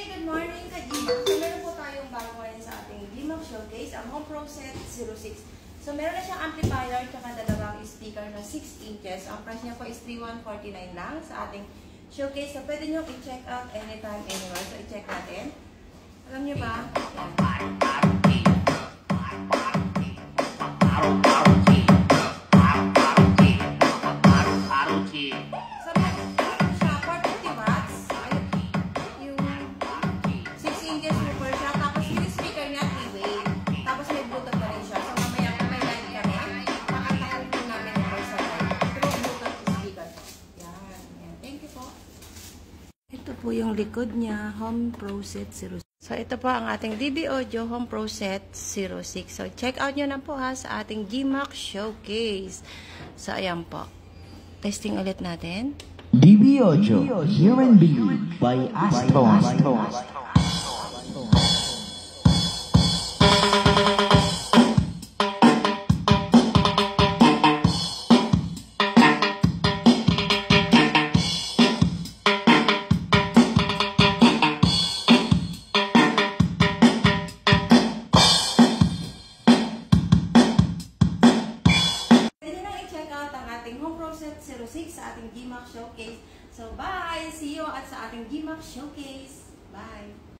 Good morning, Kajima. So, meron po tayong bago ngayon sa ating Dimax Showcase, ang Home Pro Set 06. So, meron na siyang amplifier at dalawang speaker na 6 inches. Ang price niya po is 3,149 lang sa ating showcase. So, pwede nyo i-check out anytime, anywhere. So, i-check natin. Alam nyo ba? Ito po yung likod niya, Home Pro Set 06. So, ito po ang ating DB Audio Home Pro Set 06. So, check out nyo na po ha sa ating Dimax Showcase. So, ayan po. Testing ulit natin. DB Audio, Hear and Believe by Aston. Home Pro Set 06 sa ating Dimax Showcase. So, bye! See you at sa ating Dimax Showcase. Bye!